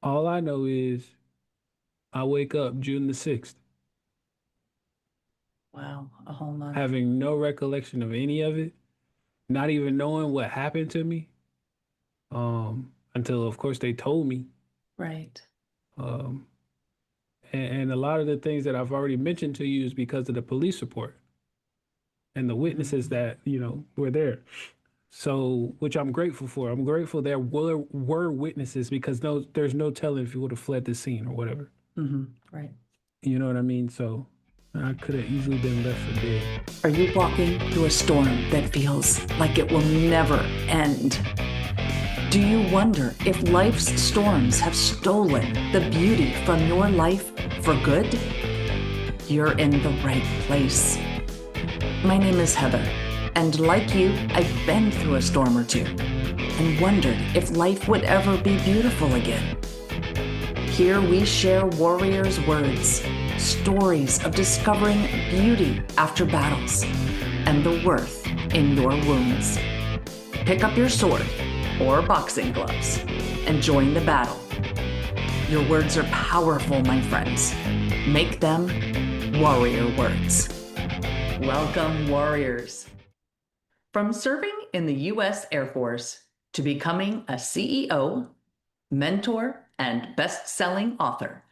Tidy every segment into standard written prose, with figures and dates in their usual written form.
All I know is I wake up June the 6th, Wow, a whole month. having no recollection of any of it, not even knowing what happened to me, until of course they told me. Right. Um, and a lot of the things that I've already mentioned to you is because of the police report and the witnesses Mhm. that, were there. So, which I'm grateful for. I'm grateful there were witnesses because there's no telling if you would have fled the scene or whatever. Right. You know what I mean? So I could have easily been left for dead. Are you walking through a storm that feels like it will never end? Do you wonder if life's storms have stolen the beauty from your life for good? You're in the right place. My name is Heather, and like you, I've been through a storm or two and wondered if life would ever be beautiful again. Here we share warriors' words, stories of discovering beauty after battles, and the worth in your wounds. Pick up your sword or boxing gloves and join the battle. Your words are powerful, my friends. Make them warrior words. Welcome, warriors. From serving in the U.S. Air Force to becoming a CEO, mentor, and best-selling author,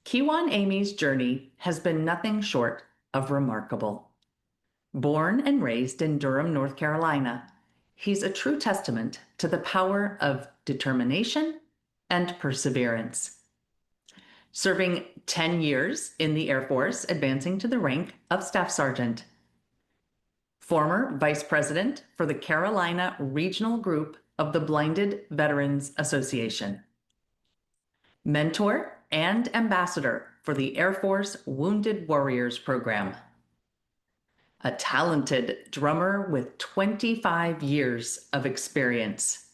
Kijuan Amey's journey has been nothing short of remarkable. Born and raised in Durham, North Carolina, he's a true testament to the power of determination and perseverance. Serving 10 years in the Air Force, advancing to the rank of Staff Sergeant. Former Vice President for the Carolina Regional Group of the Blinded Veterans Association. Mentor and ambassador for the Air Force Wounded Warriors Program. A talented drummer with 25 years of experience.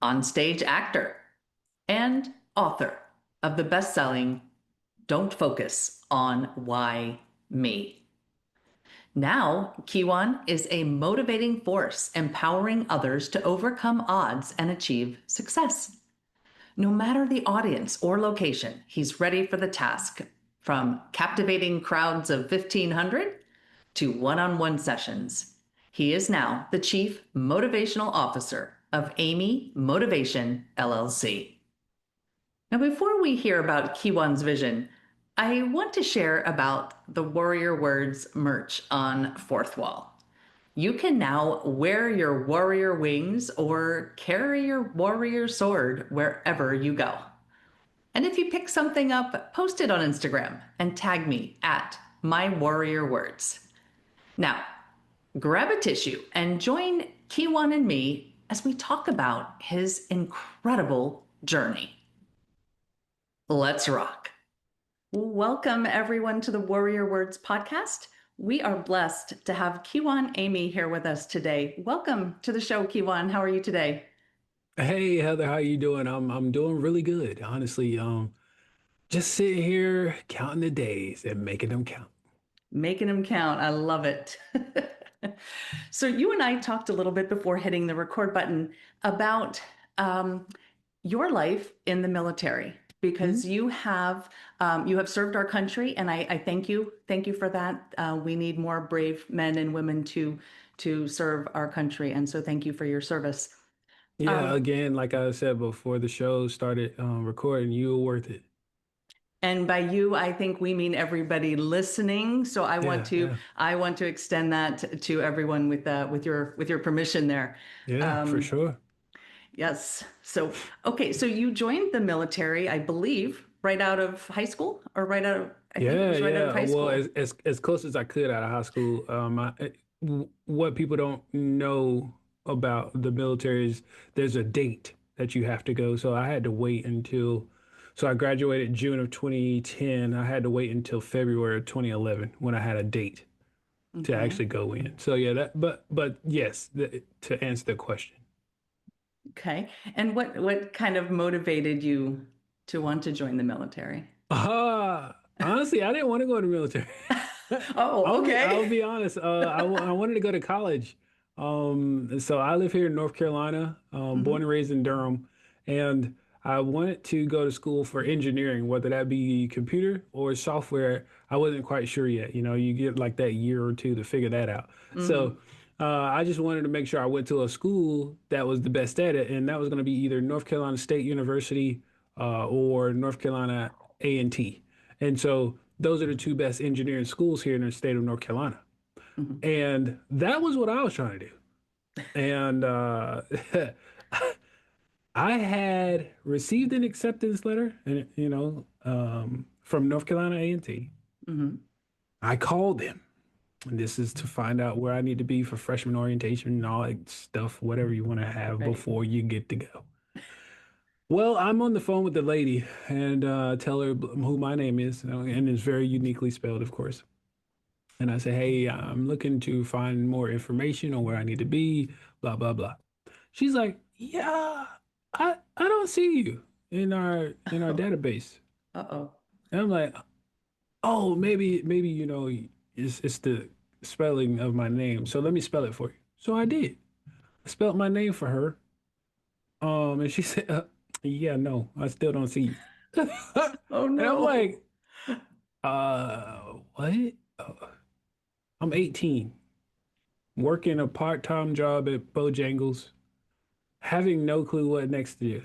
On-stage actor and author of the best-selling Don't Focus on Why Me. Now, Kijuan is a motivating force, empowering others to overcome odds and achieve success. No matter the audience or location, he's ready for the task, from captivating crowds of 1,500 to one-on-one sessions. He is now the Chief Motivational Officer of Amey Motivation, LLC. Now, before we hear about Kijuan's vision, I want to share about the Warrior Words merch on Fourth Wall. You can now wear your warrior wings or carry your warrior sword wherever you go. And if you pick something up, post it on Instagram and tag me at My Warrior Words. Now, grab a tissue and join Kijuan and me as we talk about his incredible journey. Let's rock. Welcome, everyone, to the Warrior Words podcast. We are blessed to have Kijuan Amey here with us today. Welcome to the show, Kijuan. How are you today? Hey Heather, how you doing? I'm doing really good, honestly. Just sitting here counting the days and making them count. Making them count. I love it. So, you and I talked a little bit before hitting the record button about um, your life in the military because Mhm. you have served our country, and I thank you for that. We need more brave men and women to serve our country, and so thank you for your service. Yeah, Um, again, like I said before the show started recording, you were worth it. and by you, I think we mean everybody listening. So Yeah, yeah, I want to extend that to everyone with your permission there. yeah, for Um, sure. yes. So okay. So you joined the military, I believe, right out of high school, or right out of I think it Yeah, was right out of yeah. high Well, school. as close as I could out of high school. What people don't know about the military is there's a date that you have to go. So I had to wait until, so I graduated June of 2010. I had to wait until February of 2011 when I had a date to Okay. actually go in. So yeah, but yes, to answer the question. Okay. And what kind of motivated you to want to join the military? Honestly, I didn't want to go to the military. Oh, okay. I'll be honest. I wanted to go to college. So I live here in North Carolina, born and raised in Durham, and I wanted to go to school for engineering, whether that be computer or software. I wasn't quite sure yet. You get like that year or two to figure that out. So Hmm. I just wanted to make sure I went to a school that was the best at it, and that was going to be either North Carolina State University or North Carolina A&T. And so those are the two best engineering schools here in the state of North Carolina. Hmm. And that was what I was trying to do. And I had received an acceptance letter, and from North Carolina A&T. Hmm. I called them, and this is to find out where I need to be for freshman orientation and all that stuff, whatever you want to have Right. before you get to go. Well, I'm on the phone with the lady and tell her who my name is, and it's very uniquely spelled, of course. And I say, hey, I'm looking to find more information on where I need to be, blah, blah, blah. She's like, yeah, I don't see you in our Oh, database. uh-oh. And I'm like, oh, maybe it's the spelling of my name. So let me spell it for you. So I did. I spelled my name for her. And she said, yeah, no, I still don't see you. Oh And I'm no. like, what? I'm 18, working a part-time job at Bojangles, having no clue what next to do.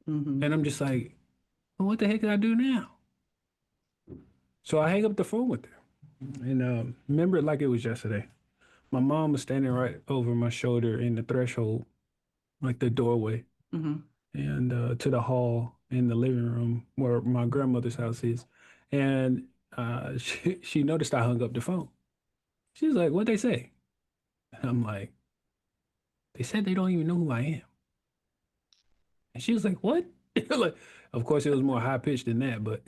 And Hmm. I'm just like, well, what the heck did I do now? So I hang up the phone with her and remember it like it was yesterday. My mom was standing right over my shoulder in the threshold, like the doorway, Hmm. and to the hall in the living room where my grandmother's house is. And she noticed I hung up the phone. She was like, "What'd they say?" And I'm like, "They said they don't even know who I am." And she was like, "What?" Like, of course, it was more high pitched than that, but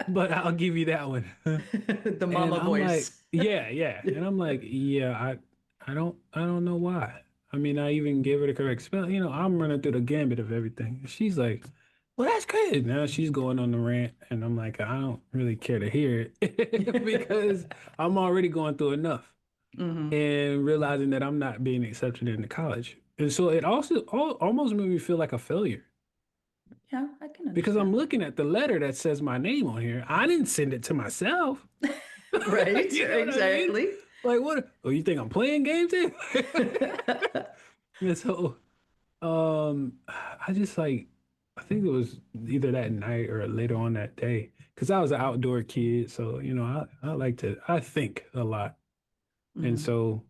but I'll give you that one. The And mama I'm like, voice. yeah, yeah. And I'm like, yeah, I don't know why. I mean, I even gave her the correct spell. I'm running through the gambit of everything. She's like, well, that's good. Now she's going on the rant, and I'm like, I don't really care to hear it because I'm already going through enough Hmm. and realizing that I'm not being accepted into college. And so it also almost made me feel like a failure Yeah, I can because I'm understand that. looking at the letter that says my name on here. I didn't send it to myself. Right, You know what I mean? exactly. Like what? Oh, you think I'm playing games here? And so, I just like, I think it was either that night or later on that day, because I was an outdoor kid. So, I like to, I think a lot. And Hmm. so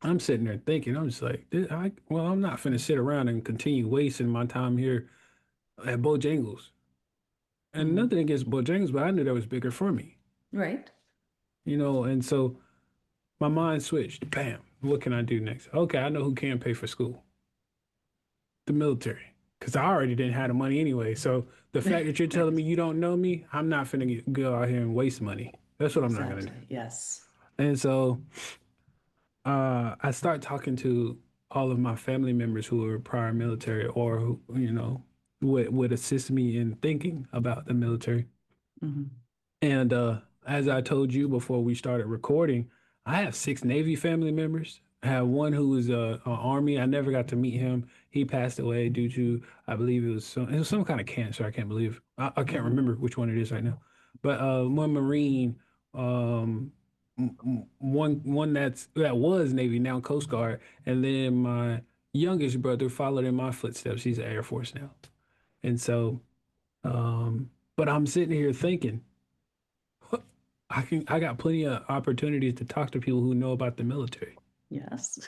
I'm sitting there thinking, I'm just like, well, I'm not finna sit around and continue wasting my time here at Bojangles. And Hmm. nothing against Bojangles, but I knew that was bigger for me, Right. and so my mind switched. Bam. What can I do next? Okay, I know who can pay for school. The military. Because I already didn't have the money anyway. So the fact that you're telling me Right. you don't know me, I'm not finna go out here and waste money. That's what I'm not gonna do. Exactly. Yes. And so I start talking to all of my family members who are prior military or who, would assist me in thinking about the military. Hmm. And as I told you before we started recording, I have six Navy family members. I have one who was an Army. I never got to meet him. He passed away due to, I believe it was some kind of cancer. I can't believe. I can't Hmm. remember which one it is right now. But one Marine, one that was Navy, now Coast Guard, and then my youngest brother followed in my footsteps. He's an Air Force now, and so, but I'm sitting here thinking. I got plenty of opportunities to talk to people who know about the military. Yes.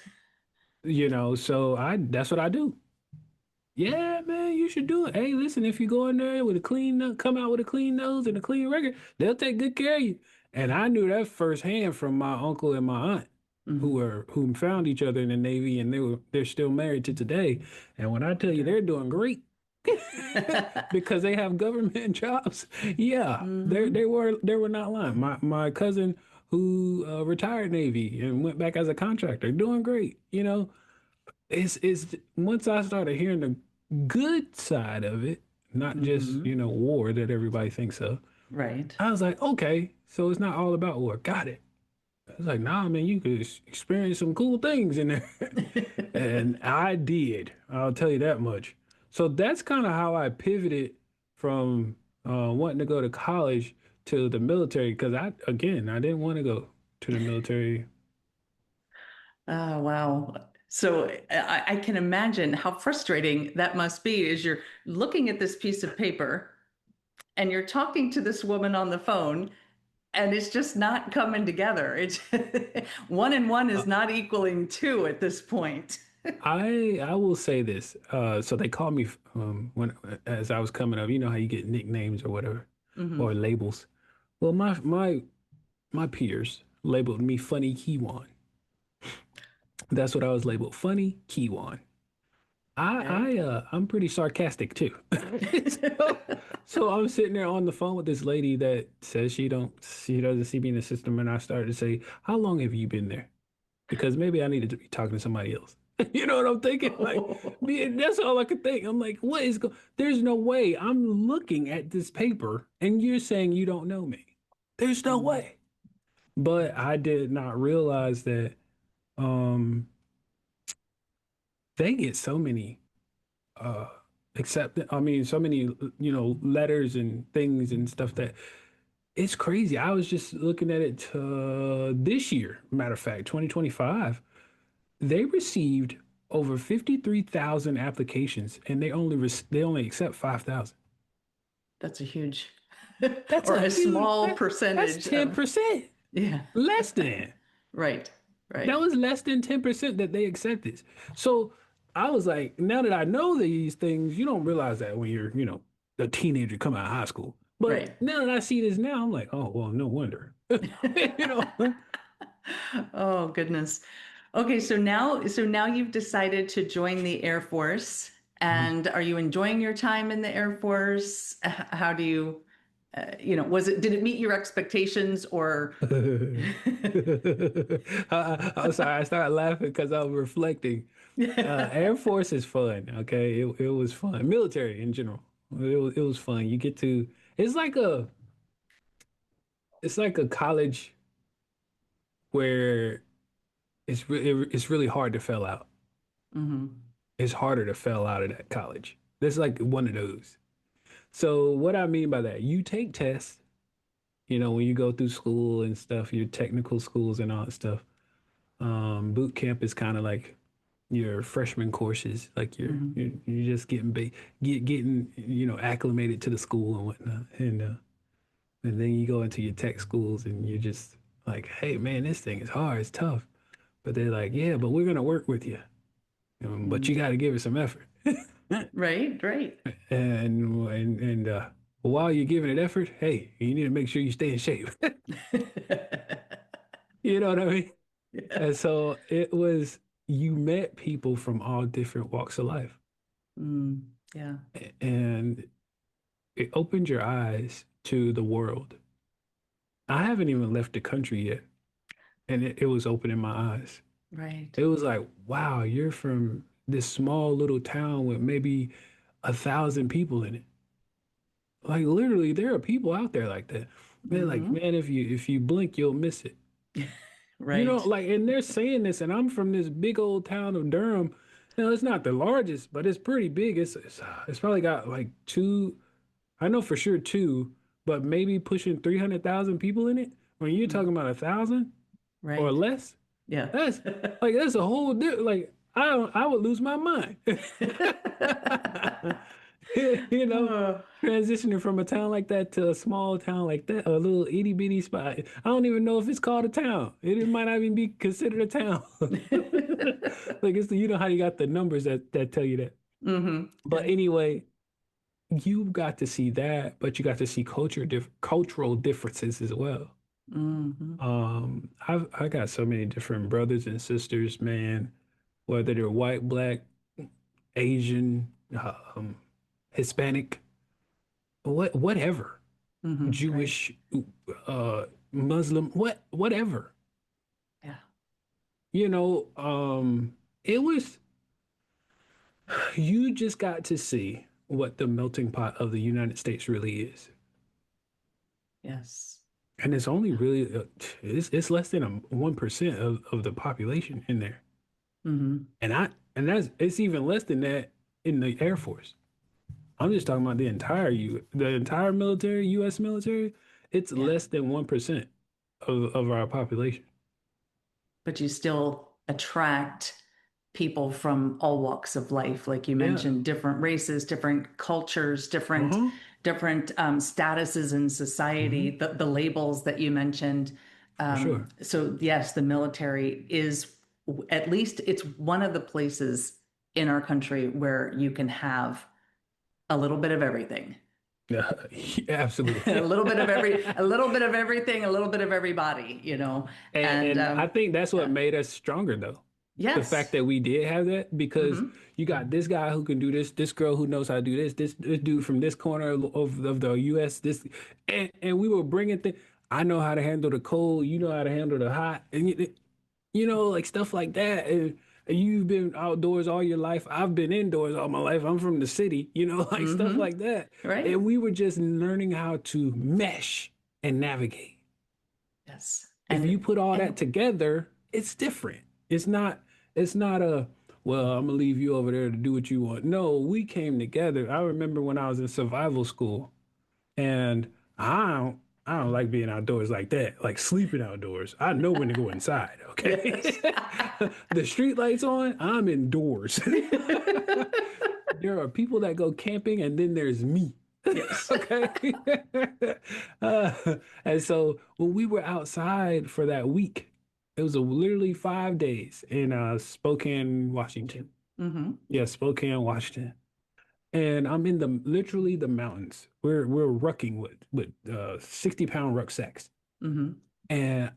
So that's what I do. Yeah, man, you should do it. Hey, listen, if you go in there with a come out with a clean nose and a clean record, they'll take good care of you. And I knew that firsthand from my uncle and my aunt, Hmm. who found each other in the Navy, and they're still married to today. And when I tell you Okay. they're doing great because they have government jobs, yeah, they Hmm. they were they were not lying. My cousin who retired Navy and went back as a contractor, doing great. It's once I started hearing the good side of it, not just, Hmm. war that everybody thinks of. Right. I was like, okay, so it's not all about war. Got it. I was like, nah, man, you could experience some cool things in there. And I did. I'll tell you that much. So that's kind of how I pivoted from wanting to go to college to the military because I didn't want to go to the military. Oh, wow. So I can imagine how frustrating that must be as you're looking at this piece of paper and you're talking to this woman on the phone and it's just not coming together. It's one and one is Uh, not equaling two at this point. I will say this. So they called me when as I was coming up. You know how you get nicknames or whatever or Hmm. labels. Well, my peers labeled me Funny Kijuan. That's what I was labeled, Funny Kijuan. Okay. I'm pretty sarcastic too. So, so I'm sitting there on the phone with this lady that says she doesn't see me in the system, and I started to say, "How long have you been there?" Because maybe I needed to be talking to somebody else. You know what I'm thinking? Like, man, that's all I could think. I'm like, what is go? There's no way. I'm looking at this paper, and you're saying you don't know me. There's no Mm, way. But I did not realize that they get so many uh so many letters and things and stuff that it's crazy. I was just looking at it this year, matter of fact, 2025. They received over 53,000 applications and they only accept 5,000. that's a huge That's or a a huge small that's percentage of, 10%. yeah, Less than. right, That right, was less than 10% that they accepted. So I was like, now that I know these things, you don't realize that when you're, a teenager coming out of high school. But right. now that I see this now, I'm like, oh, well, no wonder. You know, Oh, goodness. Okay, so now you've decided to join the Air Force, and are you enjoying your time in the Air Force? How do you, did it meet your expectations or? I'm sorry, I started laughing because I was reflecting. Air Force is fun, okay? It was fun. Military in general. It was fun. You get to it's like a it's like a college where it's really hard to fail out. Hmm. It's harder to fail out of that college. It's like one of those. So what I mean by that, you take tests, when you go through school and stuff, your technical schools and all that stuff. Boot camp is kind of like your freshman courses, like Hmm. you're just getting acclimated to the school and whatnot, and then you go into your tech schools and you're just like, hey man, this thing is hard, it's tough, but they're like, yeah, but we're gonna work with you, but you got to give it some effort, Right, right. and while you're giving it effort, hey, you need to make sure you stay in shape. You know what I mean? And Yes. so you met people from all different walks of life. Mm, yeah. And it opened your eyes to the world. I haven't even left the country yet, and it was opening my eyes. Right. It was like, wow, you're from this small little town with maybe 1,000 people in it. Like literally, there are people out there like that. Man, like, Hmm. man, if you blink, you'll miss it. Right. Like, and they're saying this, and I'm from this big old town of Durham. It's not the largest, but it's pretty big. It's probably got like two. I know for sure two, but maybe pushing 300,000 people in it. When you're talking Mm, about 1,000 or right. less, Yeah. that's that's a whole like I would lose my mind. You know, Oh. transitioning from a town like that to a small town like that, a little itty bitty spot. I don't even know if it's called a town. It might not even be considered a town. Like you know how you got the numbers that tell you that. Hmm. But Yeah. anyway, you got to see that, but you got to see cultural differences as well. Hmm. I got so many different brothers and sisters, man, whether they're white, black, Asian, Hispanic, whatever, Hmm. Right. Jewish, Muslim, whatever. Yeah. You know, it was you just got to see what the melting pot of the United States really is. Yes. And it's only really it's less than 1% of the population in there. Hmm. And that's it's even less than that in the Air Force. I'm just talking about the entire military, U.S. military. It's Yeah. less than 1% of our population. But you still attract people from all walks of life, like you Yeah. mentioned, different races, different cultures, Uh-huh. different statuses in society, Hmm. the labels that you mentioned. For sure. So yes, the military is at least it's one of the places in our country where you can have a little bit of everything. Yeah, A absolutely. little bit of a little bit of everything, a little bit of everybody, you know. And And I think that's what yeah. made us stronger, though. The fact Yes. that we did have that, because Hmm. you got this guy who can do this girl who knows how to do this dude from this corner of the U.S. And we were bringing things. I know how to handle the cold. You know how to handle the hot, and like stuff like that. And you've been outdoors all your life. I've been indoors all my life. I'm from the city, like stuff Hmm. like that. Right? And we were just learning how to mesh and navigate. Yes. If you put all that And together, it's different. It's not a, well, I'm gonna leave you over there to do what you want. No, we came together. I remember when I was in survival school, and I don't like being outdoors like that, like sleeping outdoors. I know when to go inside, okay? yes. The street lights on, I'm indoors. There are people that go camping, and then there's me. Yes. Okay. Uh, and so when we were outside for that week, it was literally 5 days in Spokane, Washington. Hmm. Yeah, Spokane, Washington. And I'm in literally the mountains. We're rucking with 60-pound rucksacks. Hmm. And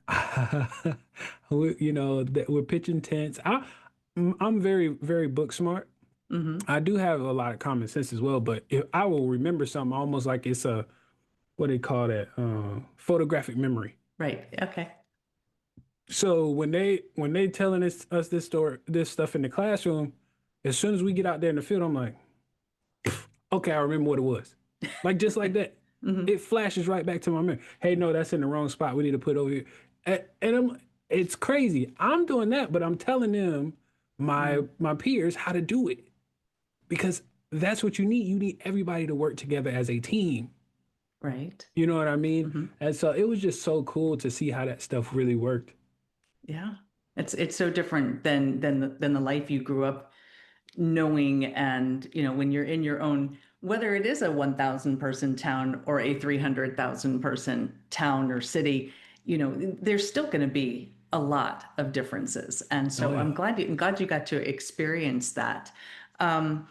that we're pitching tents. I'm very, very book smart. Hmm. I do have a lot of common sense as well, but if I will remember something almost like it's a what do they call that? Photographic memory. Right. Okay. So when they telling us this story, this stuff in the classroom, as soon as we get out there in the field, I'm like, okay, I remember what it was. Like just like that. Hmm. It flashes right back to my memory. Hey, no, that's in the wrong spot. We need to put over here. It's crazy. I'm doing that, but I'm telling them, Hmm. my peers, how to do it because that's what you need. You need everybody to work together as a team. Right. You know what I mean? Hmm. And so it was just so cool to see how that stuff really worked. Yeah. It's so different than the life you grew up knowing, and when you're in your own, whether it is a 1,000 person town or a 300,000 person town or city, there's still going to be a lot of differences. And Oh so yeah. I'm glad you got to experience that. Um,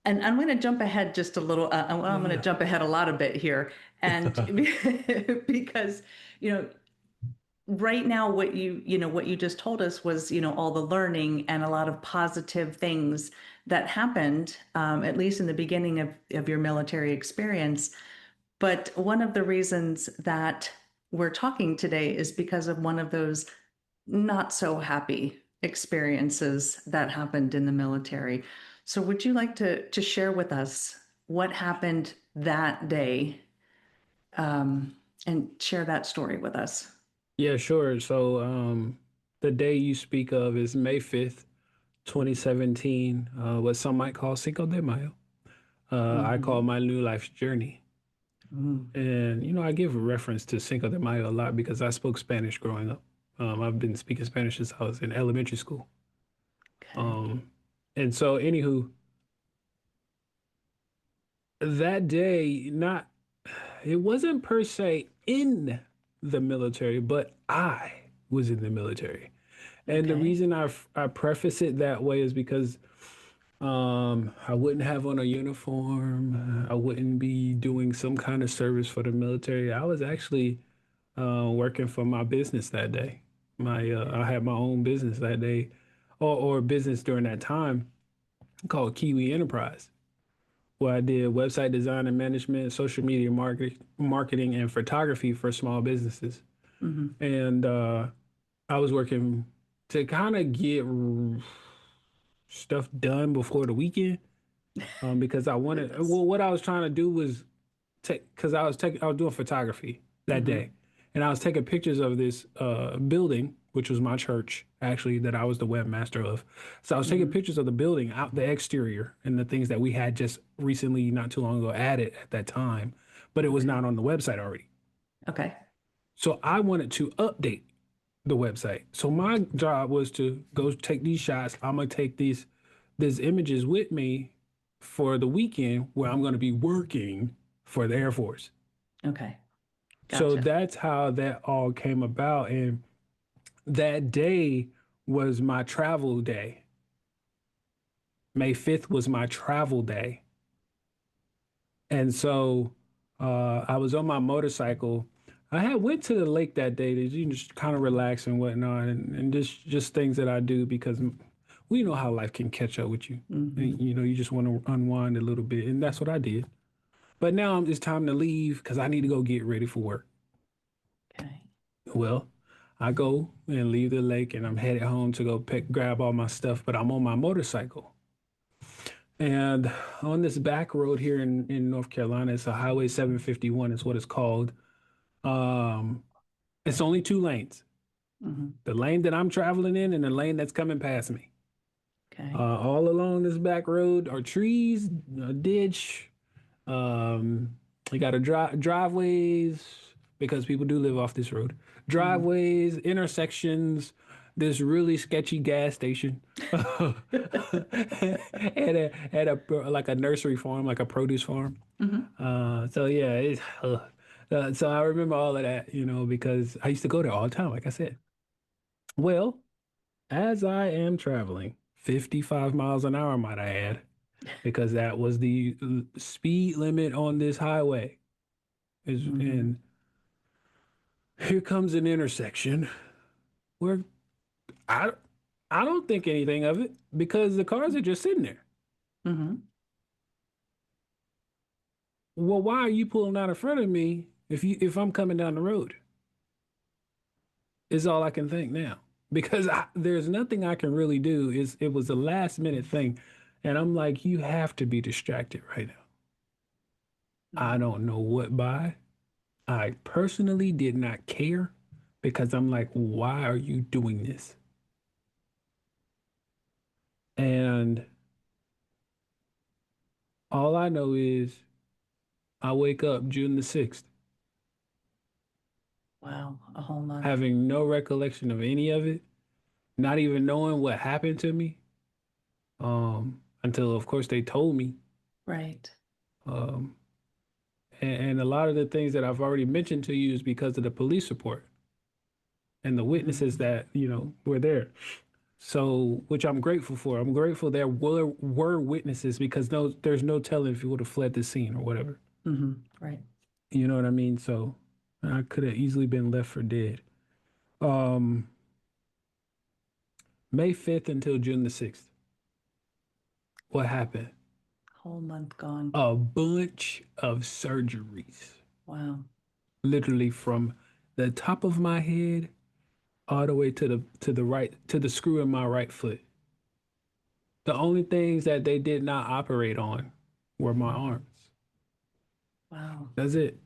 and I'm going to jump ahead just a little. Well, I'm going to Yeah. jump ahead a lot a bit here, and because you know right now what you just told us was all the learning and a lot of positive things that happened, at least in the beginning of your military experience. But one of the reasons that we're talking today is because of one of those not so happy experiences that happened in the military. So would you like to share with us what happened that day, and share that story with us? Yeah, sure. So the day you speak of is May 5th, 2017, what some might call Cinco de Mayo. I call Hmm. my new life's journey. Mm. And I give a reference to Cinco de Mayo a lot because I spoke Spanish growing up. I've been speaking Spanish since I was in elementary school. Okay. Um, and so anywho, that day, not it wasn't per se in the military, but I was in the military. And the Okay. reason I preface it that way is because I wouldn't have on a uniform. I wouldn't be doing some kind of service for the military. I was actually working for my business that day. I had my own business that day, or business during that time called Kiwi Enterprise, where I did website design and management, social media marketing, and photography for small businesses. Hmm. And I was working to kind of get stuff done before the weekend because I wanted, Goodness. well, what I was trying to do was take, because I was doing photography that Hmm. day, and I was taking pictures of this building which was my church, actually, that I was the webmaster of. So I was taking Hmm. pictures of the building, out the exterior, and the things that we had just recently, not too long ago, added at that time, but it was Okay. not on the website already. Okay. So I wanted to update the website. So my job was to go take these shots. I'm gonna take these images with me for the weekend where I'm gonna be working for the Air Force. Okay. So Gotcha. that's how that all came about. And that day was my travel day. May 5th was my travel day. And so I was on my motorcycle. I had went to the lake that day to just kind of relax and whatnot, and just things that I do because we know how life can catch up with you. And, Hmm. you just want to unwind a little bit, and that's what I did. But now it's time to leave because I need to go get ready for work. Okay. Well, I go and leave the lake, and I'm headed home to go grab all my stuff, but I'm on my motorcycle. And on this back road here in North Carolina, it's a Highway 751 is what it's called. Um, it's only two lanes. Hmm. The lane that I'm traveling in and the lane that's coming past me. Okay. All along this back road are trees, a ditch. You got driveways because people do live off this road. Hmm. Driveways, intersections, this really sketchy gas station, at a like a nursery farm, like a produce farm. Hmm. So yeah, so I remember all of that, because I used to go there all the time, like I said. Well, as I am traveling, 55 miles an hour, might I add, because that was the speed limit on this highway. Hmm. And here comes an intersection where I I don't think anything of it because the cars are just sitting there. Hmm. Well, why are you pulling out in front of me if I'm coming down the road? Is all I can think now because there's nothing I can really do. It was a last minute thing, and I'm like, you have to be distracted right now. I Hmm. don't know what by. I personally did not care because I'm like, why are you doing this? And all I know is I wake up June the 6th, Wow. A whole month. having no recollection of any of it, not even knowing what happened to me. Until of course they told me. Right. Um, and a lot of the things that I've already mentioned to you is because of the police report and the witnesses Hmm. that, were there. So, which I'm grateful for. I'm grateful there were witnesses because there's no telling if he would have fled the scene or whatever. Hmm. Right. You know what I mean? So I could have easily been left for dead. Um, May 5th until June the 6th. What happened? Whole month gone. A bunch of surgeries, Wow. literally from the top of my head all the way to the right to the screw in my right foot. The only things that they did not operate on were my arms. Wow. That's it.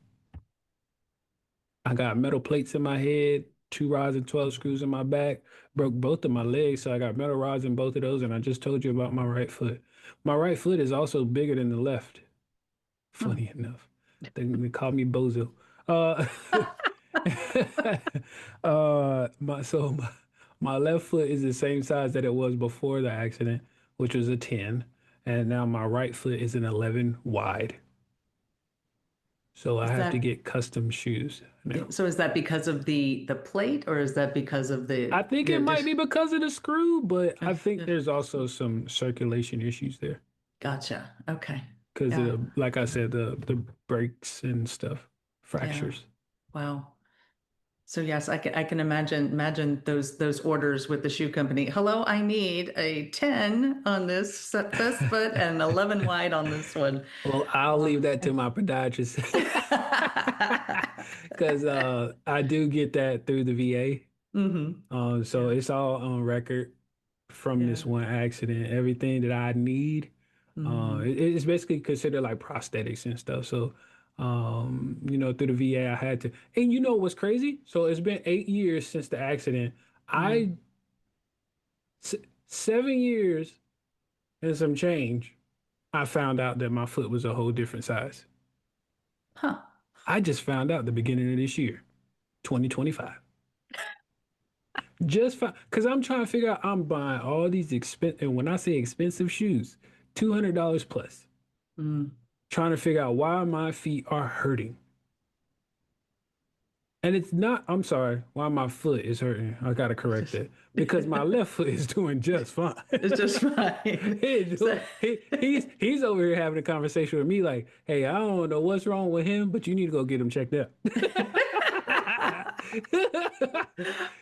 I got metal plates in my head, two rods and 12 screws in my back, broke both of my legs, so I got metal rods in both of those, and I just told you about my right foot. My right foot is also bigger than the left, Hmm. funny enough. They call me Bozo. Uh, my left foot is the same size that it was before the accident, which was a 10, and now my right foot is an 11 wide. So I Is have to that get custom shoes now. so? Is that because of the plate, or is that because of I think the it might addition? be because of the screw, but I think Yeah. there's also some circulation issues there Gotcha. Okay. because Yeah. like I said, the brakes and stuff, Yeah. fractures. Wow. So yes, I can imagine those orders with the shoe company. Hello, I need a 10 on this best foot and 11 wide on this one. Well, I'll Oh. leave that to my podiatrist because I do get that through the VA. Hmm. So Yeah. it's all on record from Yeah. this one accident. Everything that I need, Hmm. it's basically considered like prosthetics and stuff. So, through the VA, I had to. And you know what's crazy? So it's been 8 years since the accident. Mm. I s 7 years and some change, I found out that my foot was a whole different size. Huh. I just found out the beginning of this year, 2025. Just because I'm trying to figure out, I'm buying all these and when I say expensive shoes, $200 plus. Mm. Trying to figure out why my feet are hurting. And it's not, I'm sorry, why my foot is hurting. I gotta correct that. Because my left foot is doing just fine. It's just fine. So, He's over here having a conversation with me like, hey, I don't know what's wrong with him, but you need to go get him checked out.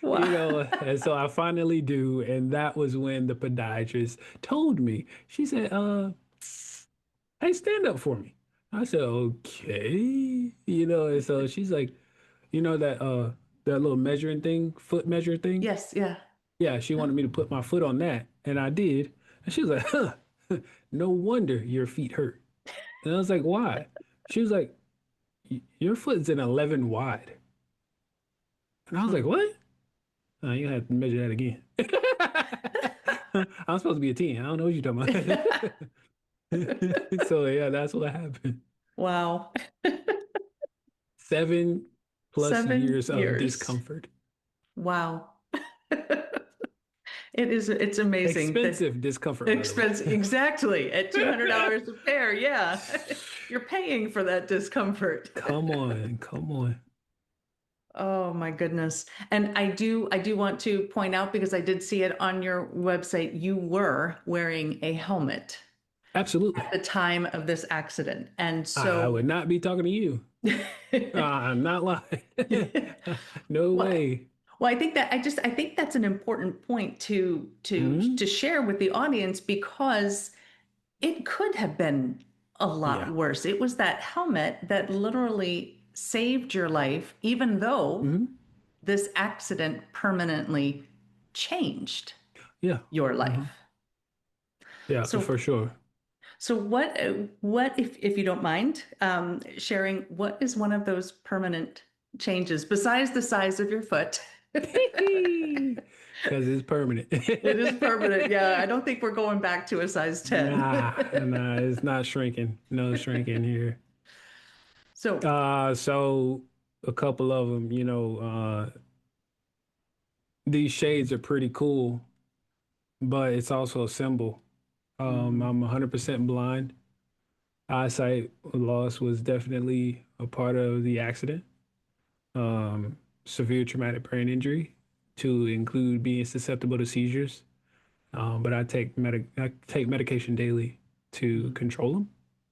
wow. And so I finally do, and that was when the podiatrist told me. She said, hey, stand up for me. I said, okay. And so she's like, that little measuring thing, foot measure thing. Yes, yeah. Yeah, she wanted me to put my foot on that, and I did. And she was like, huh, no wonder your feet hurt. And I was like, why? She was like, your foot's an 11 wide. And I was like, Hmm. what? You have to measure that again. I'm supposed to be a 10. I don't know what you're talking about. So yeah, that's what happened. Wow. 7+ years of 7 years. discomfort. Wow. It's amazing that Expensive discomfort, by the way. expense exactly at $200 a pair. Yeah. You're paying for that discomfort. Come on, come on. Oh my goodness. And I do want to point out because I did see it on your website, you were wearing a helmet Absolutely. at the time of this accident. And I so would not be talking to you. I'm not lying. No well, way. well, I think that's an important point to Hmm. share with the audience because it could have been a lot Yeah. worse. It was that helmet that literally saved your life, even though Hmm. this accident permanently changed Yeah. your Hmm. life. Yeah, So, for sure. so what if you don't mind sharing, what is one of those permanent changes besides the size of your foot? Because it's permanent. It is permanent. Yeah, I don't think we're going back to a size 10. Nah, it's not shrinking. No shrinking here. So, So a couple of them, these shades are pretty cool, but it's also a symbol. mhm, I'm 100% blind. Eyesight loss was definitely a part of the accident. Severe traumatic brain injury, to include being susceptible to seizures. But I take medication daily to mhm, control them.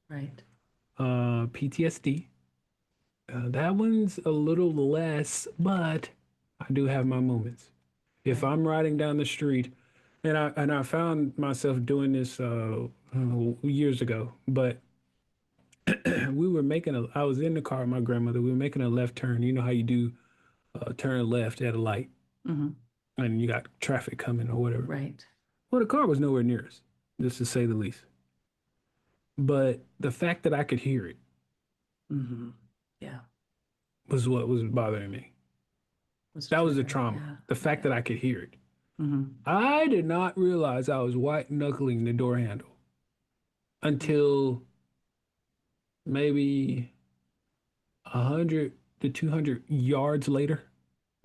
right. PTSD. That one's a little less, but I do have my moments. If Right. I'm riding down the street, and I found myself doing this years ago, but I was in the car with my grandmother. We were making a left turn. You know how you do turn left at a light, Hmm. and you got traffic coming or whatever. Right. Well, the car was nowhere near us, just to say the least. But the fact that I could hear it Hmm. Yeah. was what was bothering me. Was That was the triggering. trauma. Yeah. The fact Yeah. that I could hear it. Hmm. I did not realize I was white knuckling the door handle until maybe 100 to 200 yards later.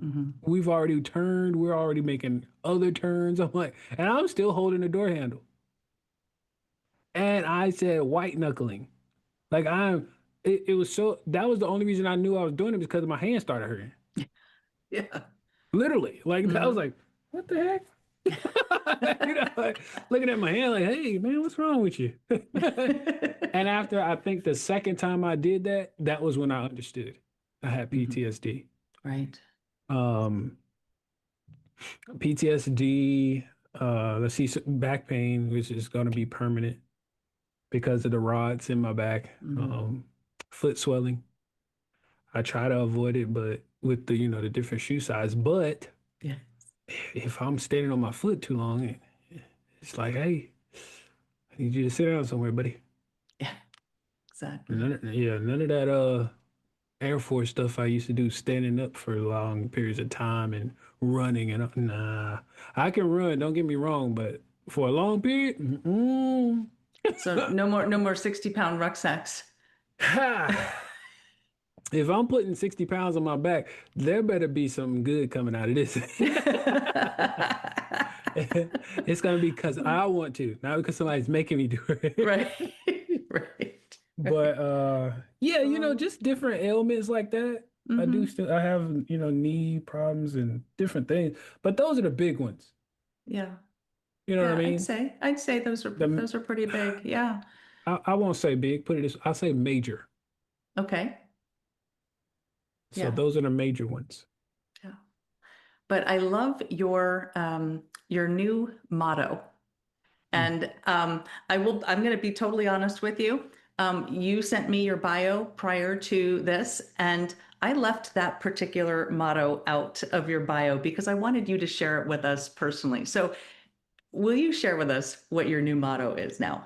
Hmm. We've already turned. We're already making other turns. I'm like, and I'm still holding the door handle. And I said white knuckling. Like it was that was the only reason I knew I was doing it because my hand started hurting. Yeah. Literally. Like I was Hmm. like, what the heck? Like, looking at my hand, like, hey, man, what's wrong with you? And after I think the second time I did that, that was when I understood I had Hmm. PTSD. Right. Um, PTSD, let's see, back pain, which is going to be permanent because of the rods in my back. Hmm. Foot swelling. I try to avoid it, but with the different shoe size. But Yeah. if I'm standing on my foot too long, it's like, hey, I need you to sit down somewhere, buddy. Yeah. Exactly. None of that. Air Force stuff I used to do standing up for long periods of time and running and nah. I can run, don't get me wrong, but for a long period, So no more 60-pound rucksacks. ha. If I'm putting 60 pounds on my back, there better be something good coming out of this. It's gonna be because I want to, not because somebody's making me do it. Right. Right. But Right. yeah, Oh. just different ailments like that. Mm-hmm. I have, knee problems and different things, but those are the big ones. Yeah. You know what I Yeah, I'd mean? say I'd say The those are pretty big. Yeah. I won't say big, put it this, I'll say major. Okay. So Yeah. those are the major ones. Yeah. But I love your new motto. Mm. And I'm going to be totally honest with you. You sent me your bio prior to this, and I left that particular motto out of your bio because I wanted you to share it with us personally. So, will you share with us what your new motto is now?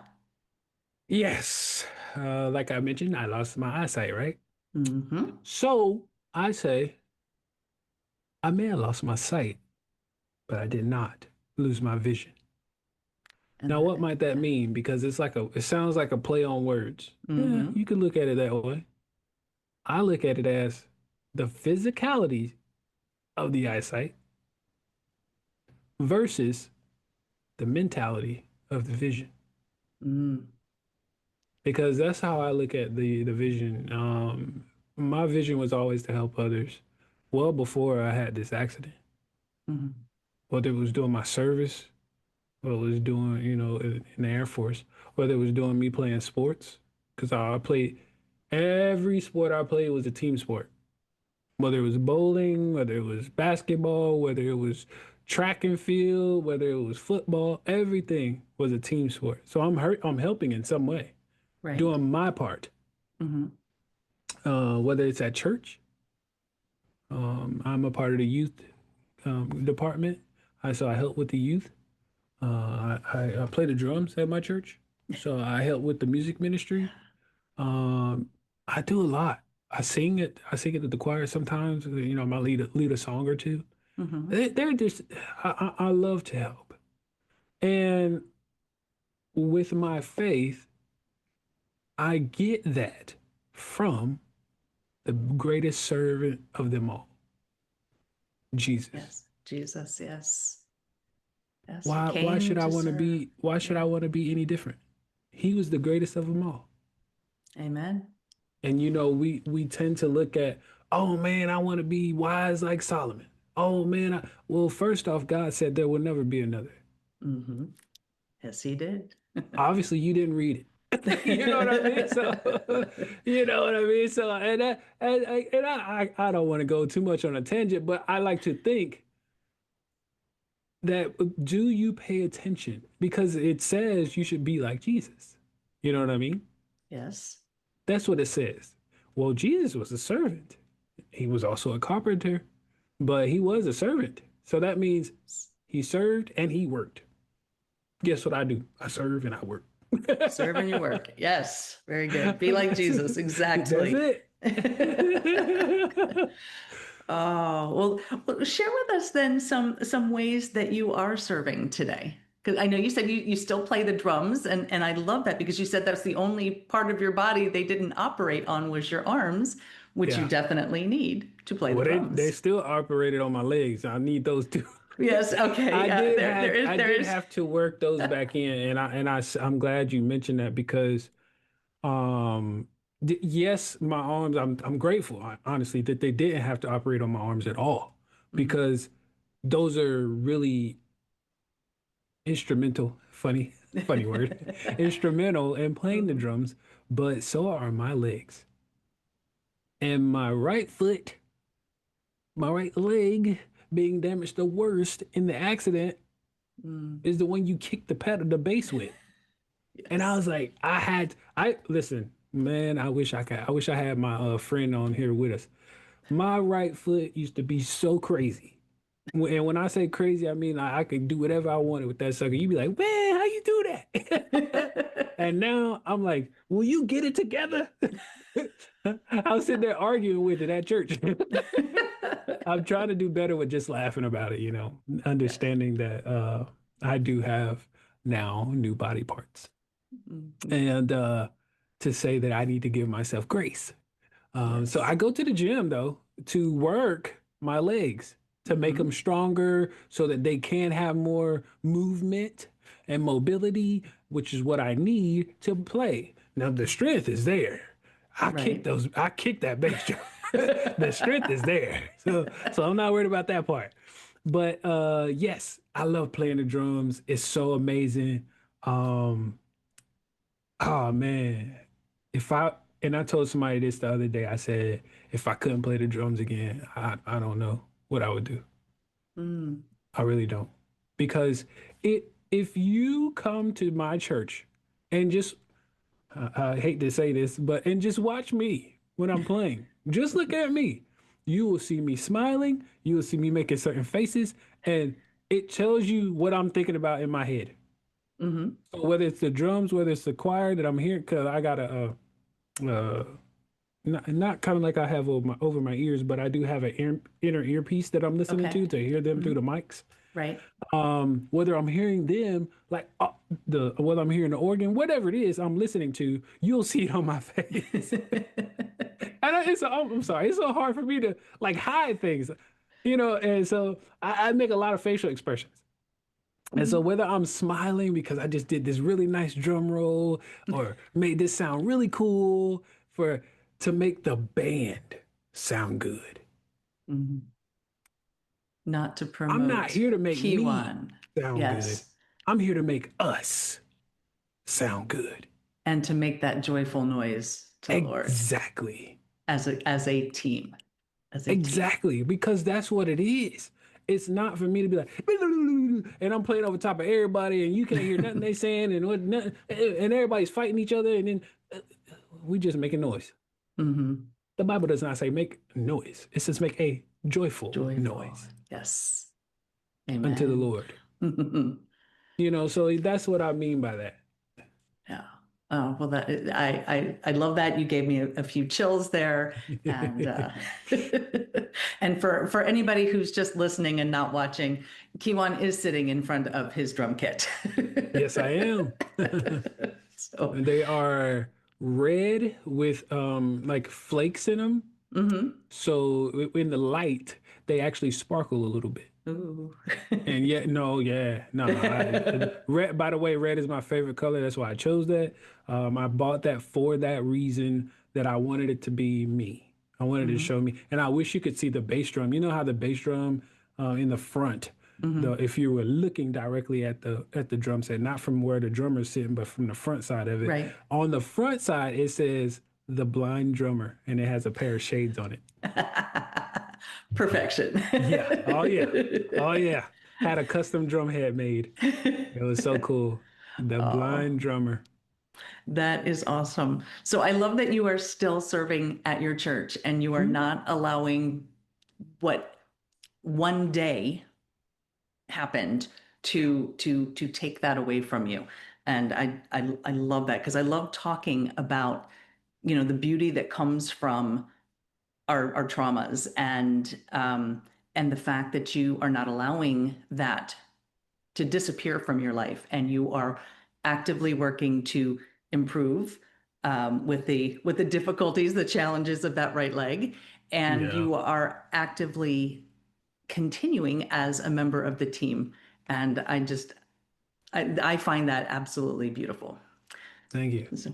Yes. Like I mentioned, I lost my eyesight, right? Mm-hmm. So I say I may have lost my sight, but I did not lose my vision. And Now, what that, might that mean? Because it sounds like a play on words. Yeah, mm-hmm. you could look at it that way. I look at it as the physicality of the eyesight versus the mentality of the vision. Mm, Because that's how I look at the vision. My vision was always to help others. Well, before I had this accident, mm, whether it was doing my service, whether it was doing, in the Air Force, whether it was doing me playing sports, because I played every sport I played was a team sport. Whether it was bowling, whether it was basketball, whether it was track and field, whether it was football, everything was a team sport. So I'm helping in some way, right. doing my part. Mm-hmm. Whether it's at church, I'm a part of the youth department. So I help with the youth. I play the drums at my church, so I help with the music ministry. Um, I do a lot. I sing it. I sing it at the choir sometimes. I might lead a song or two. Mm-hmm. They're just I love to help. And with my faith, I get that from the greatest servant of them all, Jesus. Yes. Jesus. Yes. Yes. Who Why came should I to want to serve? be why should I Yeah. want to be any different? He was the greatest of them all. Amen. And we tend to look at, oh man, I want to be wise like Solomon. Oh man, well, first off, God said there will never be another. Mm-hmm. Yes, he did. Obviously, you didn't read it. You know what I mean? So, you know what I mean? So, and I don't want to go too much on a tangent, but I like to think that do you pay attention? Because it says you should be like Jesus. You know what I mean? Yes. That's what it says. Well, Jesus was a servant. He was also a carpenter, but he was a servant. So that means he served and he worked. Guess what I do? I serve and I work. Serve in your work. Yes. Very good. Be like Jesus. That's Exactly. it. Well, share with us then some ways that you are serving today. Because I know you said you still play the drums, and I love that because you said that's the only part of your body they didn't operate on was your arms, which you Yeah. definitely need to play the Well, they drums. still operated on my legs. I need those too. Yes, okay. I There did is have to work those back in, I'm glad you mentioned that because Um, yes, my arms, I'm grateful, honestly, that they didn't have to operate on my arms at all Mhm. because those are really instrumental, funny word, instrumental in playing the Mhm. drums, but so are my legs. And my right leg being damaged the worst in the accident Mm. is the one you kick the bass with. And I Yes. was like, listen, man, I wish I had my friend on here with us. My right foot used to be so crazy. And when I say crazy, I mean I could do whatever I wanted with that sucker. You'd be like, man, how you do that? And now I'm like, will you get it together? I was sitting there arguing with it at church. I'm trying to do better with just laughing about it, Yes. understanding that I do have now new body parts. Mhm. And to say that I need to give myself grace. So I Yes. go to the gym though to work my legs to make them Hmm. stronger so that they can have more movement and mobility, which is what I need to play. Now the strength is there. Right. I kick that bass drum. The strength is there. So I'm not worried about that part. But yes, I love playing the drums. It's so amazing. Um Oh man, if I and I told somebody this the other day. I said if I couldn't play the drums again, I don't know what I would do. Mm. I really don't, because if you come to my church and just I hate to say this, but and just watch me when I'm playing, just look at me. You will see me smiling. You will see me making certain faces, and it tells you what I'm thinking about in my head. Hmm. So whether it's the drums, whether it's the choir that I'm hearing, because I got a not kind of like I have over my ears, but I do have an inner earpiece that I'm listening Okay. to hear them through Hmm. the mics. Right. Whether I'm hearing them like the whether I'm hearing the organ, whatever it is I'm listening to, you'll see it on my face. And I'm sorry, it's so hard for me to like hide things, And so I make a lot of facial expressions. And so Mhm. whether I'm smiling because I just did this really nice drum roll or made this sound really cool for to make the band sound good. Mhm. Not to I'm not promote here to make me Kijuan. sound good. Yes. I'm here to make us sound good. And to make that joyful noise to the Lord Exactly. as a team, as a team. Exactly. Because that's what it is. It's not for me to be like, and I'm playing over top of everybody, and you can't hear nothing they saying, and everybody's fighting each other, and then we just making noise. Hmm. The Bible does not say make noise. It says make a joyful Joyful. noise Yes. unto the Amen. Lord. So that's what I mean by that. Yeah. Oh, well, I love that. You gave me a few chills there. And and for anybody who's just listening and not watching, Kiwan is sitting in front of his drum kit. Yes, I am. So, They are red with like flakes in them. mhm. So in the light, they actually sparkle a little bit. Ooh. And yet, no, yeah, no. Red, by the way, red is my favorite color. That's why I chose that. I bought that for that reason that I wanted it to be me. I wanted it to Hmm. show me. And I wish you could see the bass drum. You know how the bass drum in the front, Hmm. if you were looking directly at the drum set, not from where the drummer's sitting, but from the front side of it. Right. On the front side, it says the blind drummer, and it has a pair of shades on it. Perfection. Yeah. Oh yeah. Oh yeah. Had a custom drum head made. It was so cool. The Oh, blind drummer. that is awesome. So I love that you are still serving at your church and you are Mhm. not allowing what one day happened Yeah. to take that away from you. And I love that because I love talking about, the beauty that comes from our traumas and the fact that you are not allowing that to disappear from your life and you are actively working to improve with the difficulties, the challenges of that right leg, and Yeah. you are actively continuing as a member of the team. And I find that absolutely beautiful. Thank you. So,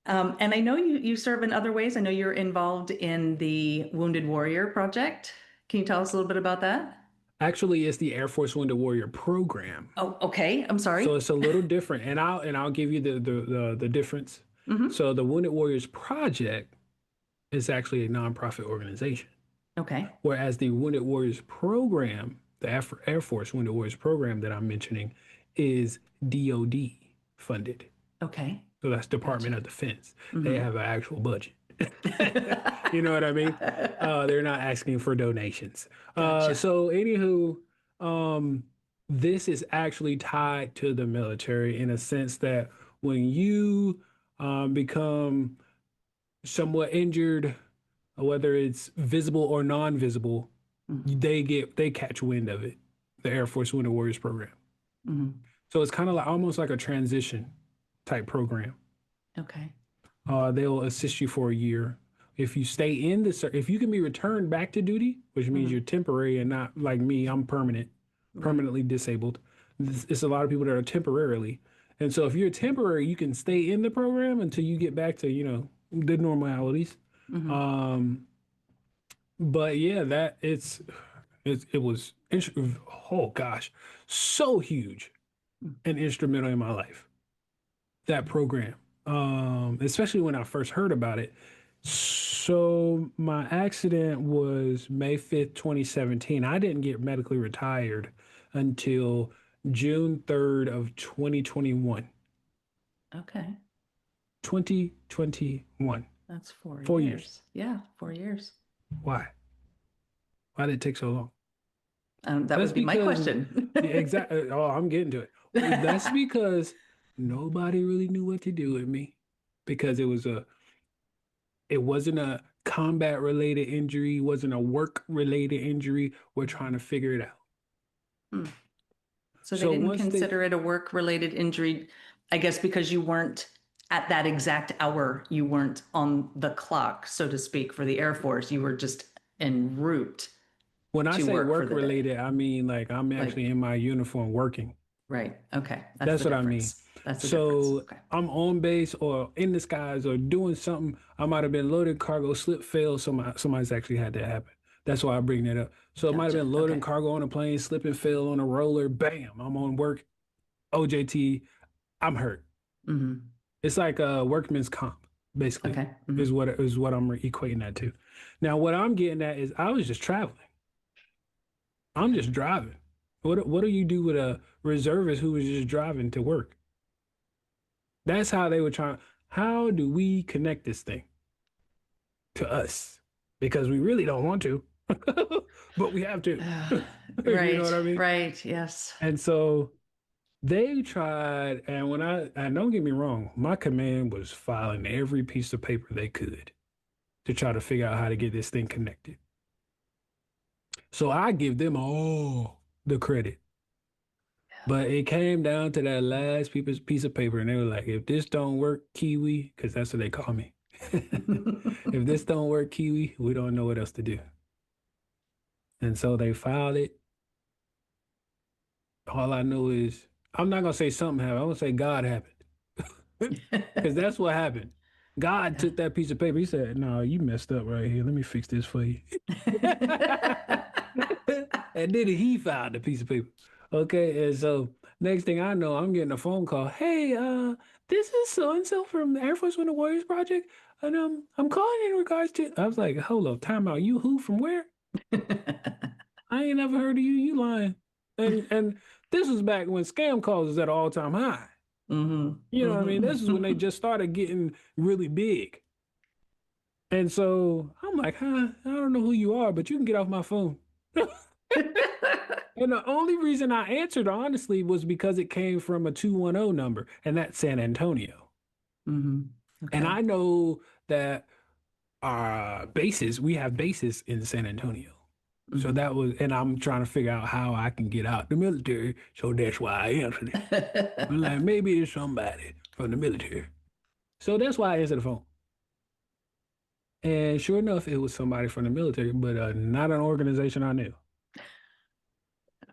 and I know you serve in other ways. I know you're involved in the Wounded Warrior Project. Can you tell us a little bit about that? Actually, it's the Air Force Wounded Warrior program. Oh, okay. I'm So sorry. it's a little different. And I'll give you the difference. Hmm. So the Wounded Warriors Project is actually a nonprofit organization. Okay. Whereas the Wounded Warriors program, the Air Force Wounded Warriors program that I'm mentioning, is DoD funded. Okay. So that's Department Gotcha. of Defense. They Hmm. have an actual budget. You know what I mean? They're not asking for donations. Gotcha. So anywho, um, this is actually tied to the military in a sense that when you become somewhat injured, whether it's visible or non-visible, Mm-hmm. they catch wind of it. The Air Force Wounded Warriors program. Mm-hmm. So it's kind of like almost like a transition type program. Okay. They'll assist you for a year. If you stay in if you can be returned back to duty, which means Mm-hmm. you're temporary and not like me, I'm permanent, Right. permanently disabled. It's a lot of people that are temporarily. And so if you're temporary, you can stay in the program until you get back to, the normalities. Mm-hmm. Um, but yeah, it was, oh gosh, so huge and instrumental in my life, that program. Especially when I first heard about it. So my accident was May 5th, 2017. I didn't get medically retired until June 3rd of 2021. Okay. 2021. That's 4 years. Yeah, 4 years. Why? Why did it take so long? That That's would be my because question. the exact. Oh, I'm getting to it. That's because nobody really knew what to do with me because it wasn't a combat related injury, wasn't a work related injury. We're trying to figure it out. Hmm. So they So didn't once they consider it a work-related injury, I guess because you weren't at that exact hour, you weren't on the clock, so to speak, for the Air Force. You were just en route When I to say work for work the day. related, I mean like I'm actually Like, in my uniform working. right. Okay. That's That's the what I mean. difference. That's the difference. So Okay. I'm on base or in the skies or doing something. I might have been loading cargo, slip, fail. Somebody's actually had that happen. That's why I bring that up. So it might have Gotcha. been loading Okay. cargo on a plane, slip and fail on a roller. Bam, I'm on work. OJT, I'm hurt. Hmm. It's like workman's comp, basically, Okay. is what I'm equating that to. Now, what I'm getting at is I was just traveling. I'm Okay. just driving. What do you do with a reservist who was just driving to work? That's how they were trying. How do we connect this thing to us? Because we really don't want to, but we have to. You know what Right. I mean? Right. Yes. And so they tried, and and don't get me wrong, my command was filing every piece of paper they could to try to figure out how to get this thing connected. So I give them all the credit. But it came down to that last piece of paper, and they were like, if this don't work, Kiwi, because that's what they call me. If this don't work, Kiwi, we don't know what else to do. And so they filed it. All I know is I'm not gonna say something happened. I'm gonna say God happened. Because that's what happened. God Yeah. took that piece of paper. He said, no, you messed up right here. Let me fix this for you. And then he filed the piece of paper. Okay, and so next thing I know, I'm getting a phone call. Hey, this is so and so from the Air Force Winter Warriors Project, and I'm calling in regards to. I was like, hold up, time out. You who from where? I ain't never heard of you. You lying. And this was back when scam calls was at an all-time high. Hmm. You know what I mean? This is when they Hmm. just started getting really big. And so I'm like, huh, I don't know who you are, but you can get off my phone. And the only reason I answered honestly was because it came from a 210 number, and that's San Antonio. Hmm. And Okay. I know that we have bases in San Antonio. So Hmm. that was, and I'm trying to figure out how I can get out the military. So that's why I answered it. I'm like, maybe it's somebody from the military. So that's why I answered the phone. And sure enough, it was somebody from the military, but not an organization I knew.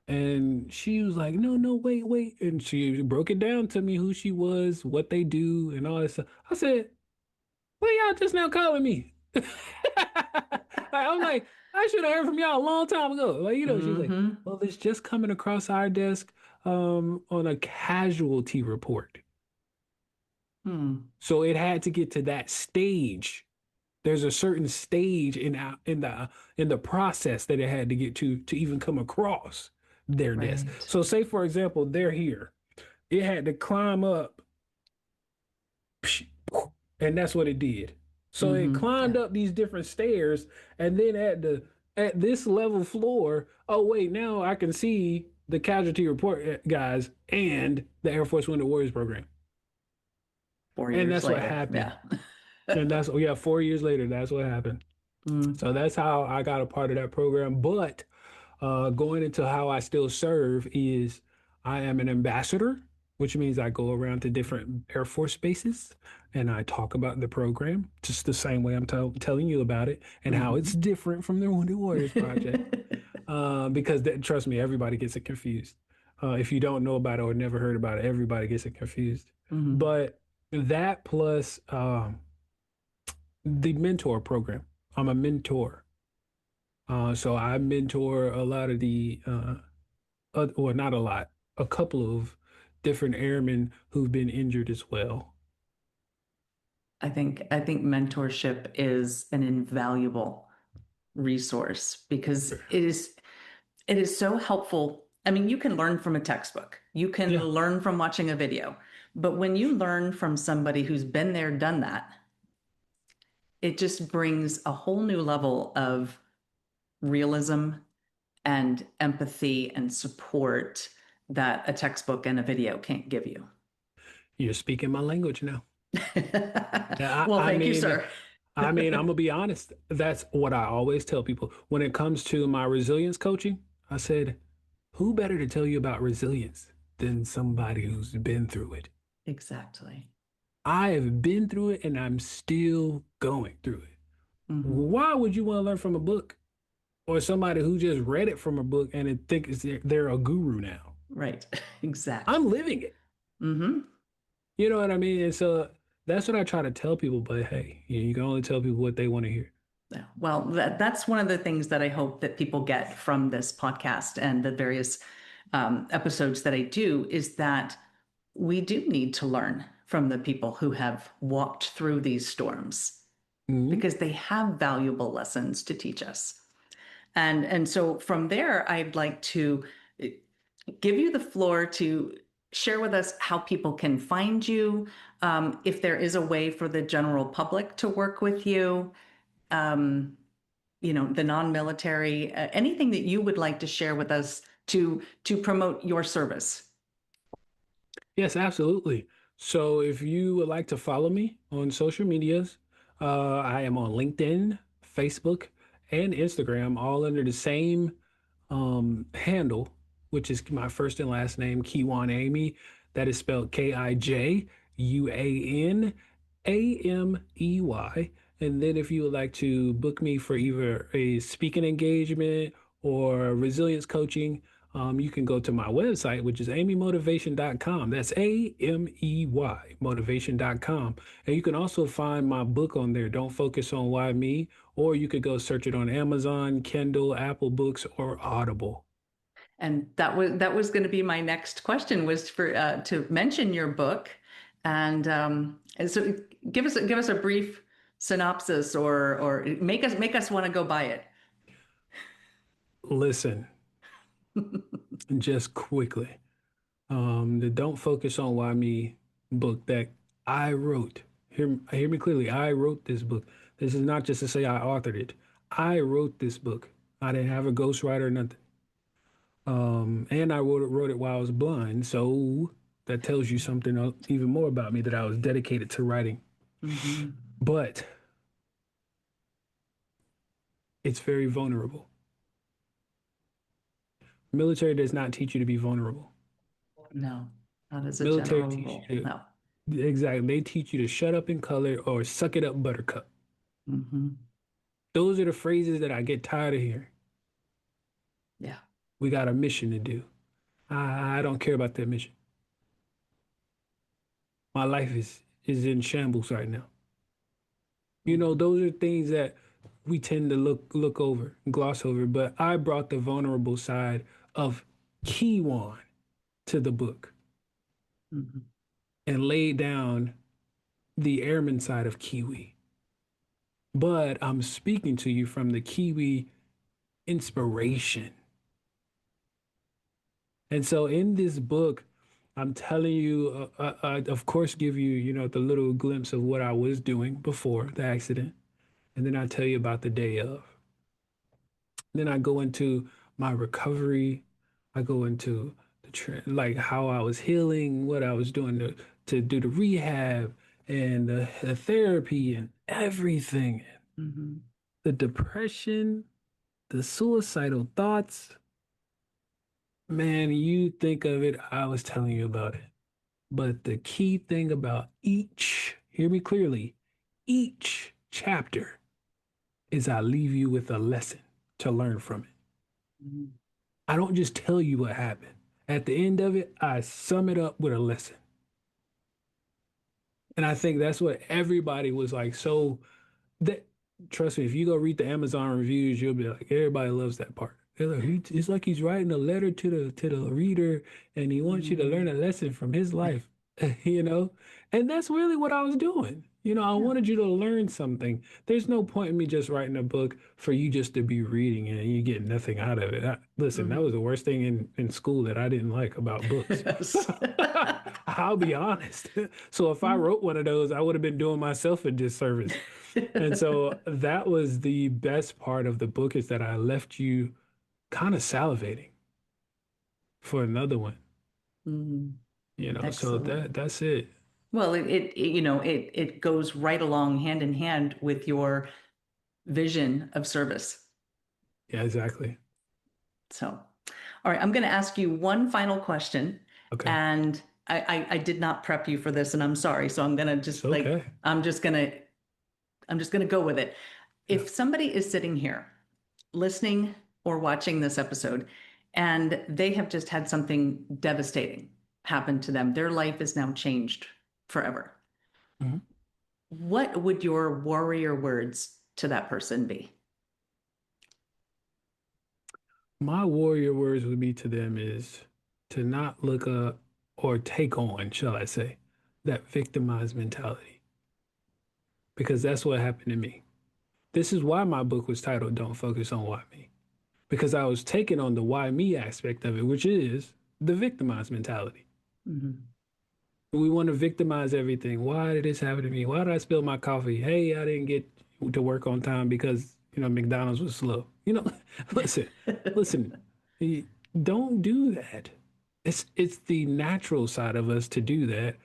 And she was like, no, no, wait, wait. And she broke it down to me who she was, what they do, and all that stuff. I said, well, y'all just now calling me. I'm like, I should have heard from y'all a long time ago. Like, she was like, Hmm. well, it's just coming across our desk on a casualty report. Hmm. So it had to get to that stage. There's a certain stage in the process that it had to get to even come across their desk. Right. So say for example, they're here. It had to climb up, and that's what it did. So it Hmm. climbed Yeah. up these different stairs, and then at this level floor, oh wait, now I can see the casualty report guys and the Air Force Winter Warriors program. four And years that's what later. happened. Yeah. And that's, oh yeah, 4 years later, that's what happened. Mm, So that's how I got a part of that program. But going into how I still serve is I am an ambassador, which means I go around to different Air Force bases and I talk about the program just the same way I'm telling you about it and how it's mhm. different from the Wounded Warriors Project. Because trust me, everybody gets it confused. If you don't know about it or never heard about it, everybody gets it confused. Mhm. But that plus the mentor program. I'm a mentor. So I mentor a lot of or not a lot, a couple of different airmen who've been injured as well. I think mentorship is an invaluable resource because it is so helpful. I mean, you can learn from a textbook. You can Yeah, learn from watching a video. But when you learn from somebody who's been there, done that, it just brings a whole new level of realism and empathy and support that a textbook and a video can't give you. you're speaking my language now. Yeah, Well, thank you, sir. I'm gonna be honest. That's what I always tell people when it comes to my resilience coaching. I said, who better to tell you about resilience than somebody who's been through it? Exactly. I have been through it and I'm still going through it. Hmm. Why would you want to learn from a book or somebody who just read it from a book and it thinks they're a guru now? Right. I'm Exactly. living it. Hmm. You know what I mean? And so that's what I try to tell people. But hey, you can only tell people what they want to hear. Yeah. Well, that's one of the things that I hope that people get from this podcast and the various episodes that I do is that we do need to learn from the people who have walked through these storms Mhm. because they have valuable lessons to teach us. And so from there, I'd like to give you the floor to share with us how people can find you, if there is a way for the general public to work with you, um, the non-military, anything that you would like to share with us to promote your service. Yes, absolutely. So if you would like to follow me on social medias, I am on LinkedIn, Facebook, and Instagram, all under the same handle, which is my first and last name, Kijuan Amey. That is spelled Kijuan Amey. And then if you would like to book me for either a speaking engagement or resilience coaching, you can go to my website, which is amymotivation.com. That's Amey motivation.com. And you can also find my book on there, Don't Focus on Why Me, or you could go search it on Amazon, Kindle, Apple Books, or Audible. And that was going to be my next question was for to mention your book, and so give us a brief synopsis or make us want to go buy it. Listen, just quickly. The Don't Focus on Why Me book that I wrote. Hear me clearly. I wrote this book. This is not just to say I authored it. I wrote this book. I didn't have a ghostwriter or nothing. And I wrote it while I was blind. So that tells you something even more about me that I was dedicated to writing. Hmm. But it's very vulnerable. Military does not teach you to be vulnerable. No, not as a Military general teach rule. you No. to, exactly, they teach you to shut up and color or suck it up, buttercup. Hmm. Those are the phrases that I get tired of hearing. Yeah. We got a mission to do. I don't care about that mission. My life is in shambles right now. You know, Hmm. those are things that we tend to look over, gloss over, but I brought the vulnerable side of Kiwan to the book Hmm. and laid down the airman side of Kiwi. But I'm speaking to you from the Kiwi inspiration. And so in this book, I'm telling you, I of course give you, the little glimpse of what I was doing before the accident. And then I tell you about the day of. Then I go into my recovery. I go into like how I was healing, what I was doing to do the rehab. and the therapy and everything, Hmm. the depression, the suicidal thoughts. Man, you think of it, I was telling you about it. But the key thing about hear me clearly, each chapter is I leave you with a lesson to learn from it. I don't just tell you what happened. At the end of it, I sum it up with a lesson. And I think that's what everybody was like. So that, trust me, if you go read the Amazon reviews, you'll be like, everybody loves that part. They're like, it's like he's writing a letter to the reader, and he wants you to learn Hmm. a lesson from his life, you know? And that's really what I was doing. I Yeah. wanted you to learn something. There's no point in me just writing a book for you just to be reading it and you get nothing out of it. Listen, that was Hmm. the worst thing in school that I didn't like about books. Yes. I'll be honest. So if I wrote one of those, I would have been doing myself a disservice. And so that was the best part of the book is that I left you kind of salivating for another one, Hmm. So Excellent. that's it. Well, it goes right along hand in hand with your vision of service. Yeah, exactly. So, all right, I'm going to ask you one final question, Okay. and I did not prep you for this, and I'm sorry. So I'm going to It's just like okay. I'm just going to go with it. Yeah. If somebody is sitting here listening or watching this episode, and they have just had something devastating happen to them, their life is now changed forever. Mhm. What would your warrior words to that person be? My warrior words would be to them is to not look up or take on, shall I say, that victimized mentality, because that's what happened to me. This is why my book was titled Don't Focus on Why Me, because I was taking on the why me aspect of it, which is the victimized mentality. Mhm. We want to victimize everything. Why did this happen to me? Why did I spill my coffee? Hey, I didn't get to work on time because, McDonald's was slow. Listen, listen, y- don't do that. It's the natural side of us to do that.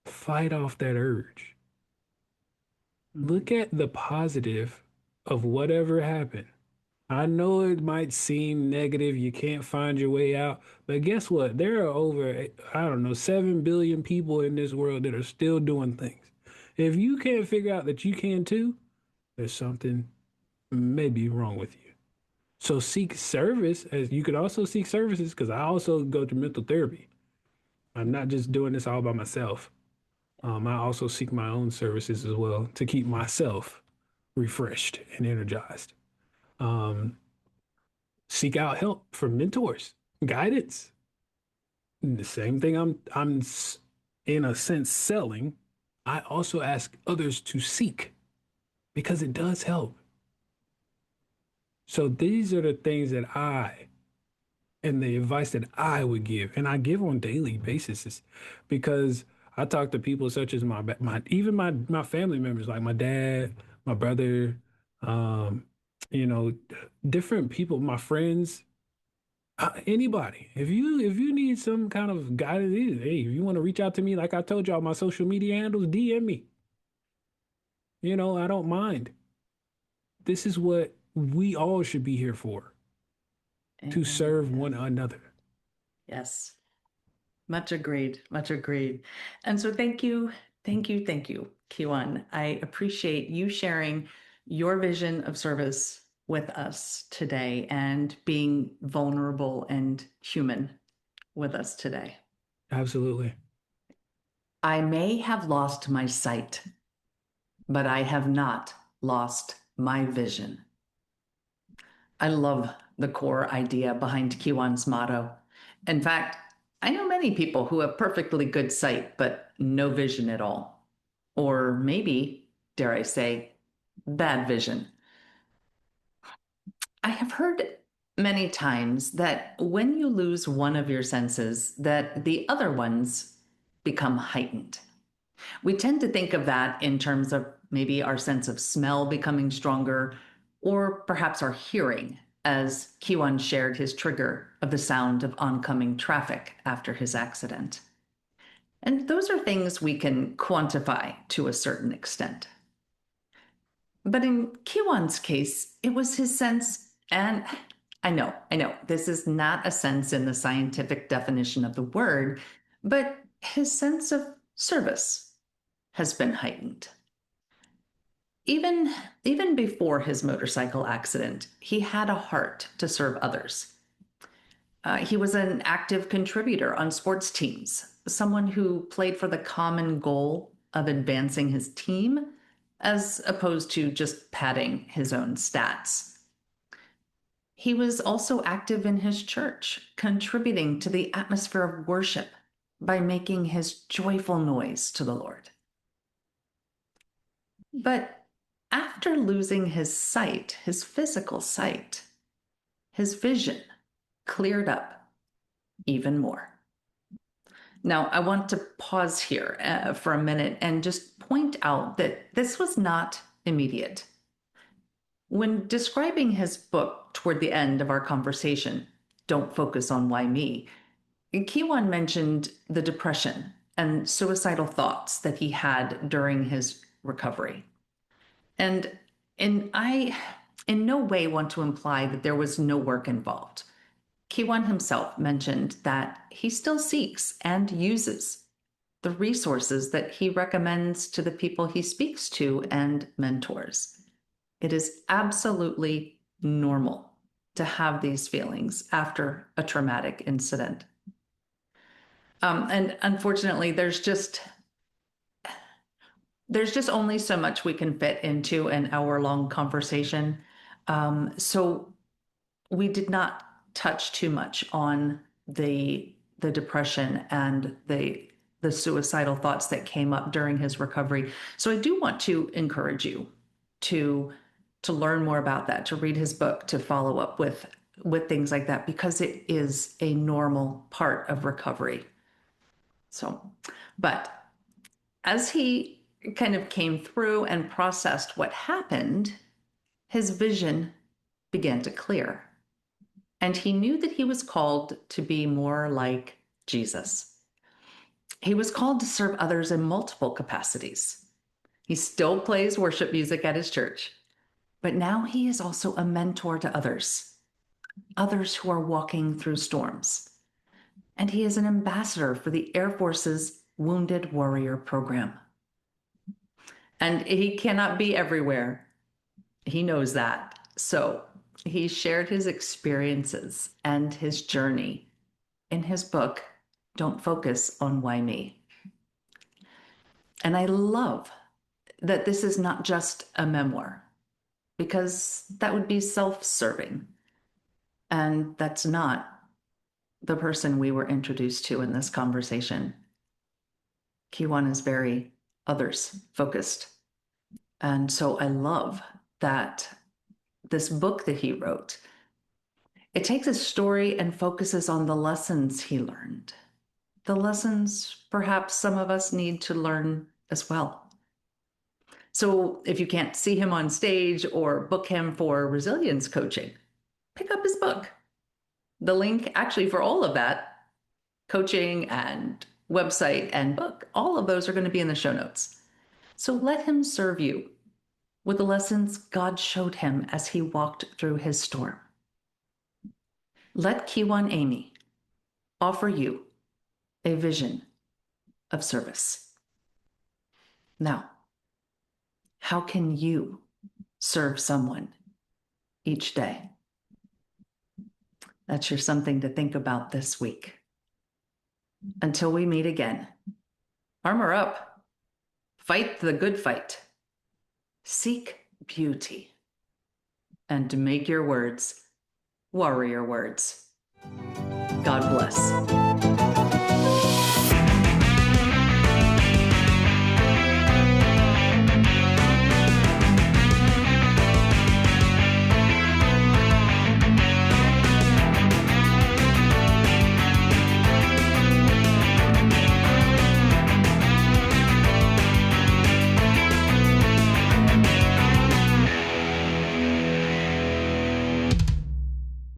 Fight off that urge. Look Mhm. at the positive of whatever happened. I know it might seem negative, you can't find your way out, but guess what? There are over, I don't know, 7 billion people in this world that are still doing things. If you can't figure out that you can too, there's something maybe wrong with you. So seek service, as you could also seek services, because I also go to mental therapy. I'm not just doing this all by myself. I also seek my own services as well to keep myself refreshed and energized. Um, Seek out help from mentors, guidance. The same thing in a sense selling. I also ask others to seek because it does help. So these are the things that I and the advice that I would give, and I give on daily basis, is because I talk to people such as my family members, like my dad, my brother, um, you know, different people, my friends. Anybody, if you need some kind of guidance, hey, if you want to reach out to me, like I told y'all, my social media handles, DM me. I don't mind. This is what we all should be here for, to Amen to serve that. one another. Yes. Much agreed. Much agreed. And so thank you, Kiwan. I appreciate you sharing your vision of service with us today and being vulnerable and human with us today. Absolutely. I may have lost my sight, but I have not lost my vision. I love the core idea behind Kiwan's motto. In fact, I know many people who have perfectly good sight, but no vision at all. Or maybe, dare I say, bad vision. I have heard many times that when you lose one of your senses, that the other ones become heightened. We tend to think of that in terms of maybe our sense of smell becoming stronger, or perhaps our hearing, as Kiwan shared his trigger of the sound of oncoming traffic after his accident. And those are things we can quantify to a certain extent. But in Kiwan's case, it was his sense, and I know, this is not a sense in the scientific definition of the word, but his sense of service has been heightened. Even, even before his motorcycle accident, he had a heart to serve others. He was an active contributor on sports teams, someone who played for the common goal of advancing his team as opposed to just padding his own stats. He was also active in his church, contributing to the atmosphere of worship by making his joyful noise to the Lord. But after losing his sight, his physical sight, his vision cleared up even more. Now, I want to pause here for a minute and just point out that this was not immediate. When describing his book toward the end of our conversation, Don't Focus on Why Me, Kiwan mentioned the depression and suicidal thoughts that he had during his recovery. And I in no way want to imply that there was no work involved. Kiwan himself mentioned that he still seeks and uses the resources that he recommends to the people he speaks to and mentors. It is absolutely normal to have these feelings after a traumatic incident. And unfortunately, there's just only so much we can fit into an hour-long conversation. So we did not touch too much on the depression and the suicidal thoughts that came up during his recovery. So I do want to encourage you to to learn more about that, to read his book, to follow up with things like that, because it is a normal part of recovery. So, but as he kind of came through and processed what happened, his vision began to clear. And he knew that he was called to be more like Jesus. He was called to serve others in multiple capacities. He still plays worship music at his church, but now he is also a mentor to others who are walking through storms. And he is an ambassador for the Air Force's Wounded Warrior program. And he cannot be everywhere. He knows that. So he shared his experiences and his journey in his book, Don't Focus on Why Me. And I love that this is not just a memoir, because that would be self-serving. And that's not the person we were introduced to in this conversation. Kijuan is very others focused. And so I love that this book that he wrote, it takes a story and focuses on the lessons he learned, the lessons perhaps some of us need to learn as well. So if you can't see him on stage or book him for resilience coaching, pick up his book. The link actually for all of that, coaching and website and book, all of those are going to be in the show notes. So let him serve you with the lessons God showed him as he walked through his storm. Let Kijuan Amey offer you a vision of service. Now, how can you serve someone each day? That's your something to think about this week. Until we meet again, armor up, fight the good fight, seek beauty, and make your words warrior words. God bless.